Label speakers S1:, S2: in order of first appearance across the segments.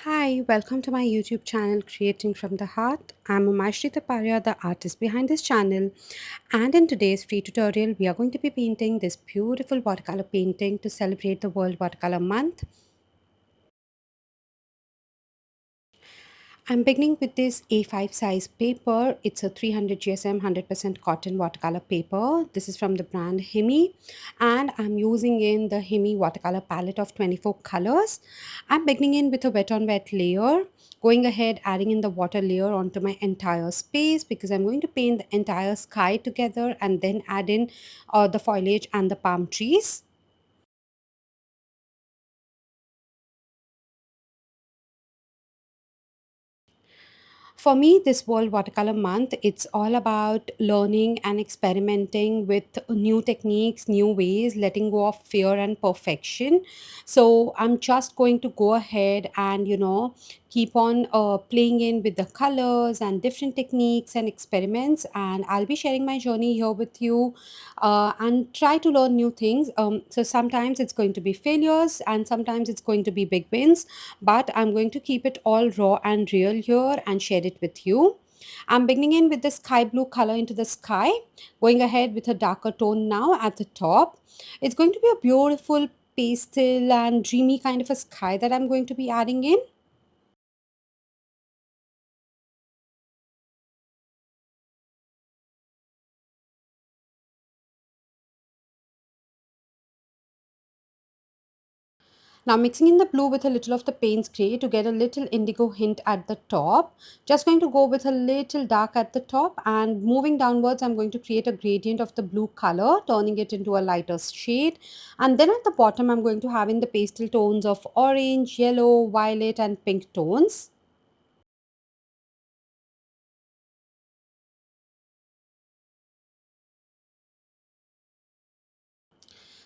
S1: Hi, welcome to my YouTube channel Creating from the Heart. I'm Umashri Taparia, the artist behind this channel, and in today's free tutorial, we are going to be painting this beautiful watercolor painting to celebrate the World Watercolor Month. I'm beginning with this A5 size paper. It's a 300 GSM 100% cotton watercolor paper. This is from the brand Himi, and I'm using in the Himi watercolor palette of 24 colors. I'm beginning in with a wet on wet layer, going ahead adding in the water layer onto my entire space because I'm going to paint the entire sky together and then add in the foliage and the palm trees. For me, this World Watercolor Month, it's all about learning and experimenting with new techniques, new ways, letting go of fear and perfection. So I'm just going to go ahead and, keep on playing in with the colors and different techniques and experiments. And I'll be sharing my journey here with you and try to learn new things. So sometimes it's going to be failures and sometimes it's going to be big wins, but I'm going to keep it all raw and real here and share it with you. I'm beginning in with the sky blue color into the sky, going ahead with a darker tone now at the top. It's going to be a beautiful pastel and dreamy kind of a sky that I'm going to be adding in. Now mixing in the blue with a little of the Payne's Grey to get a little indigo hint at the top. Just going to go with a little dark at the top and moving downwards I'm going to create a gradient of the blue color, turning it into a lighter shade. And then at the bottom I'm going to have in the pastel tones of orange, yellow, violet and pink tones.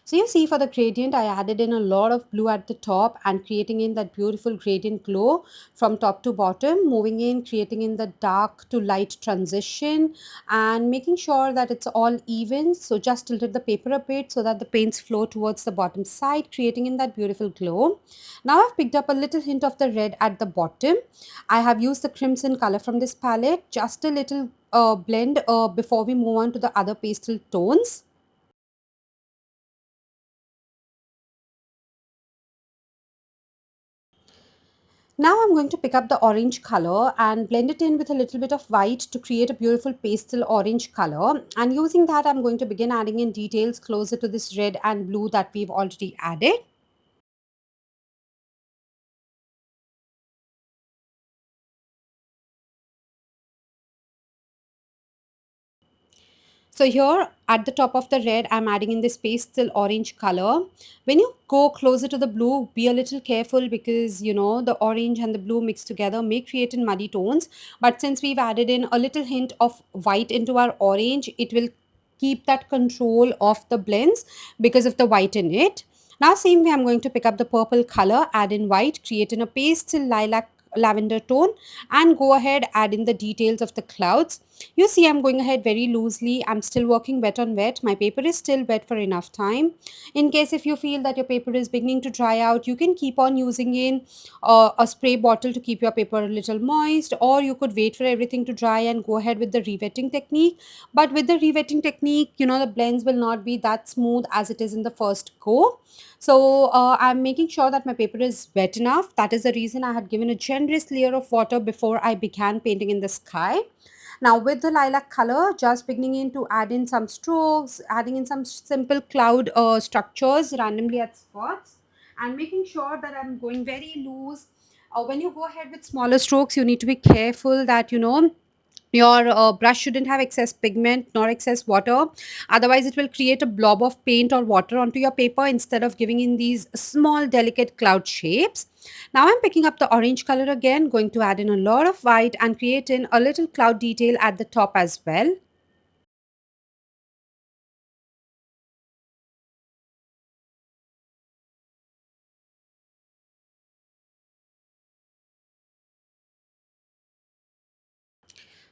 S1: So you see for the gradient, I added in a lot of blue at the top and creating in that beautiful gradient glow from top to bottom, moving in, creating in the dark to light transition and making sure that it's all even. So just tilted the paper a bit so that the paints flow towards the bottom side, creating in that beautiful glow. Now I've picked up a little hint of the red at the bottom. I have used the crimson color from this palette, just a little blend before we move on to the other pastel tones. Now I'm going to pick up the orange color and blend it in with a little bit of white to create a beautiful pastel orange color. And using that, I'm going to begin adding in details closer to this red and blue that we've already added. So here at the top of the red, I'm adding in this pastel orange color. When you go closer to the blue, be a little careful because the orange and the blue mixed together may create in muddy tones. But since we've added in a little hint of white into our orange, it will keep that control of the blends because of the white in it. Now same way I'm going to pick up the purple color, add in white, create in a pastel lilac lavender tone and go ahead add in the details of the clouds. You see I'm going ahead very loosely. I'm still working wet on wet. My paper is still wet for enough time. In case if you feel that your paper is beginning to dry out, you can keep on using in a spray bottle to keep your paper a little moist, or you could wait for everything to dry and go ahead with the revetting technique. But with the revetting technique, the blends will not be that smooth as it is in the first go. So I'm making sure that my paper is wet enough. That is the reason I had given a generous layer of water before I began painting in the sky. Now with the lilac color, just beginning in to add in some strokes, adding in some simple cloud structures randomly at spots and making sure that I'm going very loose. When you go ahead with smaller strokes, you need to be careful that your brush shouldn't have excess pigment nor excess water, otherwise it will create a blob of paint or water onto your paper instead of giving in these small delicate cloud shapes. Now I'm picking up the orange color again, going to add in a lot of white and create in a little cloud detail at the top as well.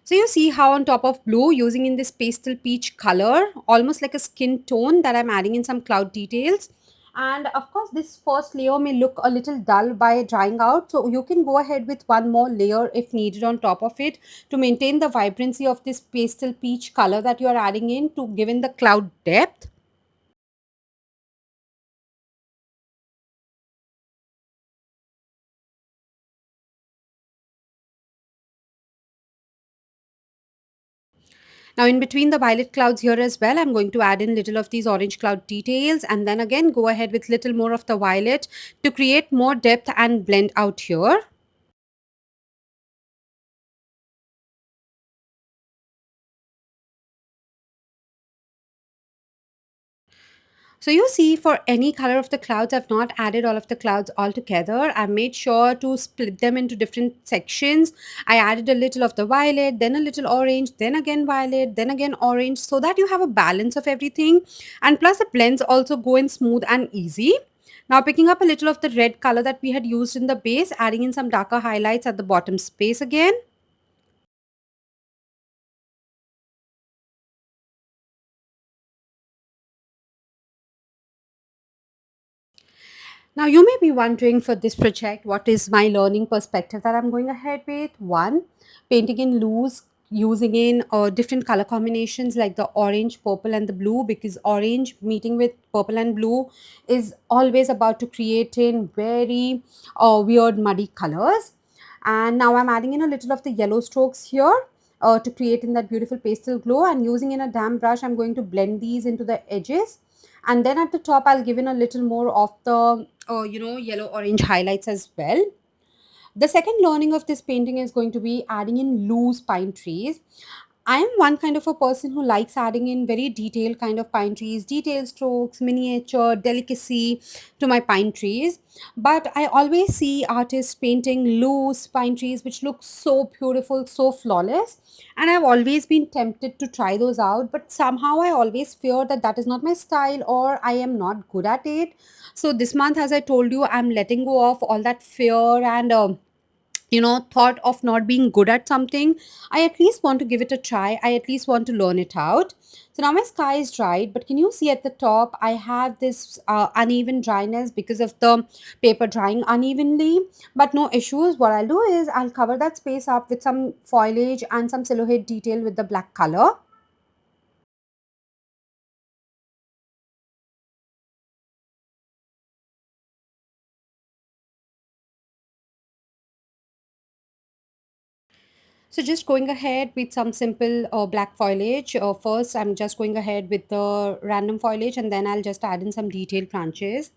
S1: So you see how on top of blue, using in this pastel peach color, almost like a skin tone, that I'm adding in some cloud details. And of course, this first layer may look a little dull by drying out, so you can go ahead with one more layer if needed on top of it to maintain the vibrancy of this pastel peach color that you are adding in to give in the cloud depth. Now, in between the violet clouds here as well, I'm going to add in little of these orange cloud details, and then again go ahead with little more of the violet to create more depth and blend out here. So you see, for any color of the clouds, I've not added all of the clouds all together. I made sure to split them into different sections. I added a little of the violet, then a little orange, then again violet, then again orange, so that you have a balance of everything. And plus, the blends also go in smooth and easy. Now, picking up a little of the red color that we had used in the base, adding in some darker highlights at the bottom space again. Now, you may be wondering for this project, what is my learning perspective that I'm going ahead with? One, painting in loose, using in different color combinations like the orange, purple, and the blue, because orange meeting with purple and blue is always about to create in very weird, muddy colors. And now I'm adding in a little of the yellow strokes here. To create in that beautiful pastel glow, and using in a damp brush, I'm going to blend these into the edges, and then at the top I'll give in a little more of the yellow orange highlights as well. The second learning of this painting is going to be adding in loose pine trees. I am one kind of a person who likes adding in very detailed kind of pine trees, detailed strokes, miniature, delicacy to my pine trees. But I always see artists painting loose pine trees which look so beautiful, so flawless. And I've always been tempted to try those out, but somehow I always fear that that is not my style or I am not good at it. So this month, as I told you, I'm letting go of all that fear and thought of not being good at something. I at least want to give it a try. I at least want to learn it out. So now my sky is dried, but can you see at the top I have this uneven dryness because of the paper drying unevenly. But no issues. What I'll do is I'll cover that space up with some foliage and some silhouette detail with the black color. So just going ahead with some simple black foliage. First, I'm just going ahead with the random foliage, and then I'll just add in some detailed branches.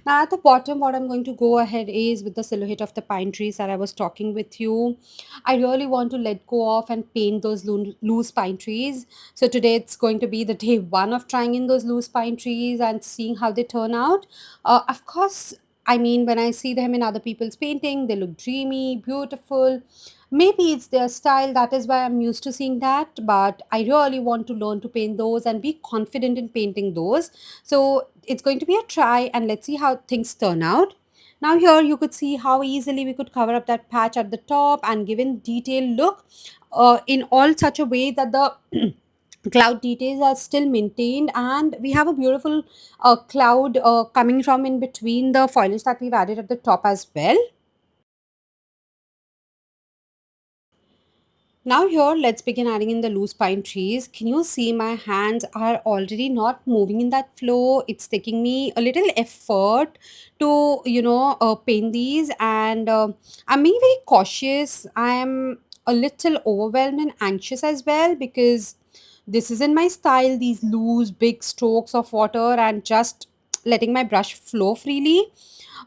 S1: Now at the bottom, what I'm going to go ahead is with the silhouette of the pine trees that I was talking with you. I really want to let go of and paint those loose pine trees. So today it's going to be the day one of trying in those loose pine trees and seeing how they turn out. Of course, I mean, when I see them in other people's painting, they look dreamy, beautiful. Maybe it's their style, that is why I'm used to seeing that. But I really want to learn to paint those and be confident in painting those. So it's going to be a try, and let's see how things turn out. Now, here you could see how easily we could cover up that patch at the top and give in detailed look in all such a way that the cloud details are still maintained, and we have a beautiful cloud coming from in between the foliage that we've added at the top as well. Now here, let's begin adding in the loose pine trees. Can you see my hands are already not moving in that flow? It's taking me a little effort to, paint these, and I'm being very cautious. I'm a little overwhelmed and anxious as well because this isn't my style, these loose, big strokes of water and just letting my brush flow freely.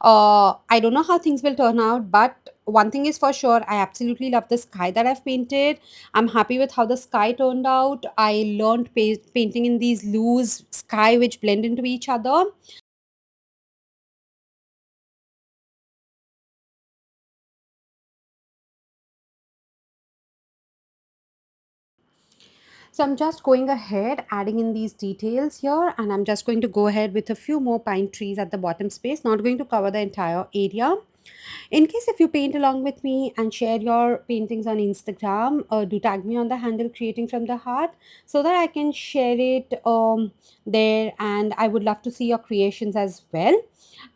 S1: I don't know how things will turn out, but one thing is for sure, I absolutely love the sky that I've painted. I'm happy with how the sky turned out. I learned painting in these loose sky which blend into each other. So I'm just going ahead, adding in these details here, and I'm just going to go ahead with a few more pine trees at the bottom space, not going to cover the entire area. In case if you paint along with me and share your paintings on Instagram, do tag me on the handle Creating from the Heart so that I can share it there. And I would love to see your creations as well.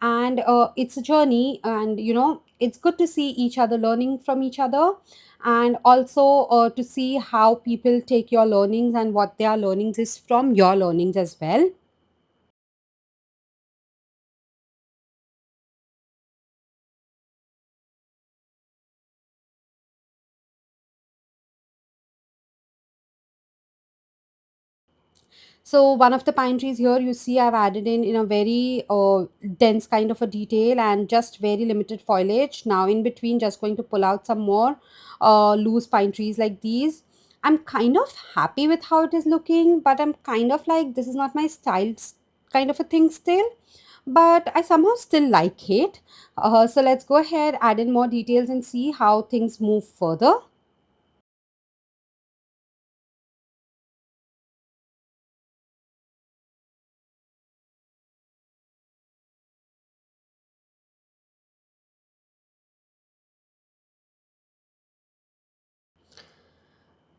S1: And it's a journey, and it's good to see each other, learning from each other, and also to see how people take your learnings and what their learnings is from your learnings as well. So one of the pine trees here, you see, I've added in a very dense kind of a detail and just very limited foliage. Now in between, just going to pull out some more loose pine trees like these. I'm kind of happy with how it is looking, but I'm kind of like, this is not my style kind of a thing still. But I somehow still like it. So let's go ahead, add in more details and see how things move further.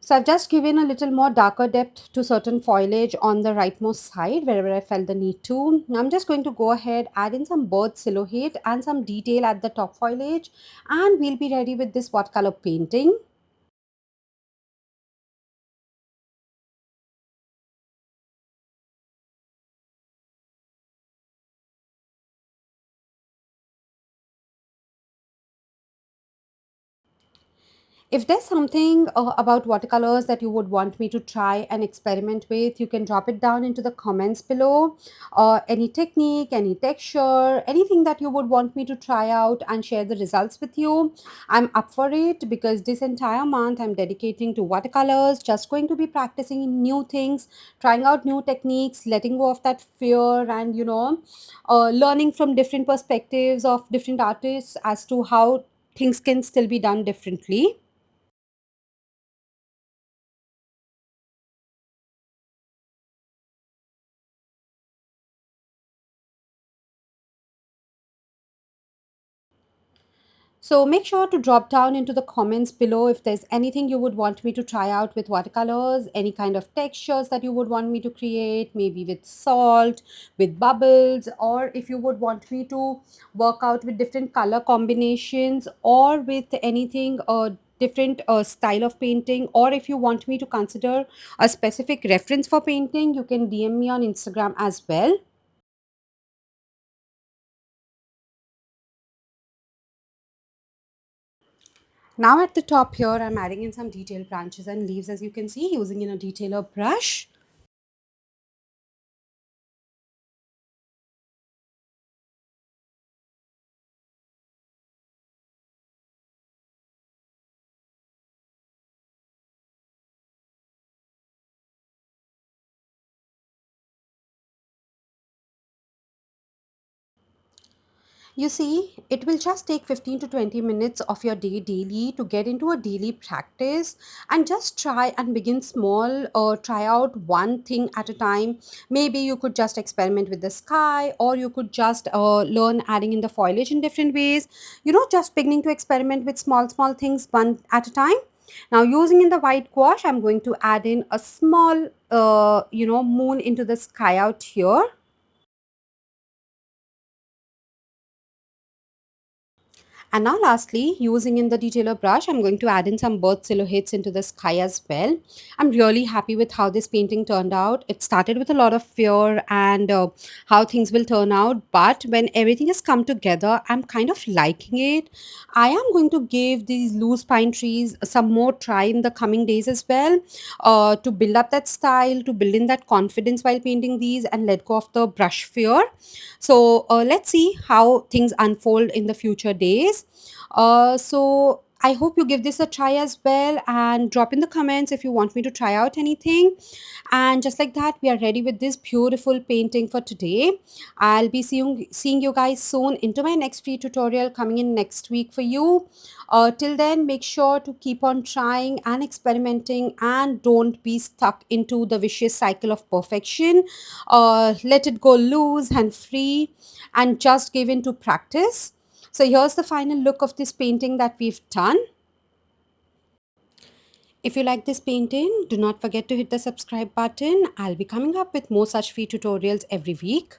S1: So I've just given a little more darker depth to certain foliage on the rightmost side wherever I felt the need to. Now I'm just going to go ahead, add in some bird silhouette and some detail at the top foliage, and we'll be ready with this watercolor painting. If there's something about watercolors that you would want me to try and experiment with, you can drop it down into the comments below. Any technique, any texture, anything that you would want me to try out and share the results with you. I'm up for it because this entire month I'm dedicating to watercolors, just going to be practicing new things, trying out new techniques, letting go of that fear, and learning from different perspectives of different artists as to how things can still be done differently. So make sure to drop down into the comments below if there's anything you would want me to try out with watercolors, any kind of textures that you would want me to create, maybe with salt, with bubbles, or if you would want me to work out with different color combinations or with anything different style of painting, or if you want me to consider a specific reference for painting, you can DM me on Instagram as well. Now at the top here, I'm adding in some detailed branches and leaves, as you can see, using in a detailer brush. You see, it will just take 15 to 20 minutes of your day daily to get into a daily practice, and just try and begin small or try out one thing at a time. Maybe you could just experiment with the sky, or you could just learn adding in the foliage in different ways. Just beginning to experiment with small things one at a time. Now, using in the white gouache, I'm going to add in a small, moon into the sky out here. And now lastly, using in the detailer brush, I'm going to add in some bird silhouettes into the sky as well. I'm really happy with how this painting turned out. It started with a lot of fear and how things will turn out. But when everything has come together, I'm kind of liking it. I am going to give these loose pine trees some more try in the coming days as well, to build up that style, to build in that confidence while painting these and let go of the brush fear. So let's see how things unfold in the future days. So I hope you give this a try as well, and drop in the comments if you want me to try out anything. And just like that, we are ready with this beautiful painting for today. I'll be seeing you guys soon into my next free tutorial coming in next week for you. Till then, make sure to keep on trying and experimenting, and don't be stuck into the vicious cycle of perfection. Let it go loose and free, and just give in to practice. So here's the final look of this painting that we've done. If you like this painting, do not forget to hit the subscribe button. I'll be coming up with more such free tutorials every week.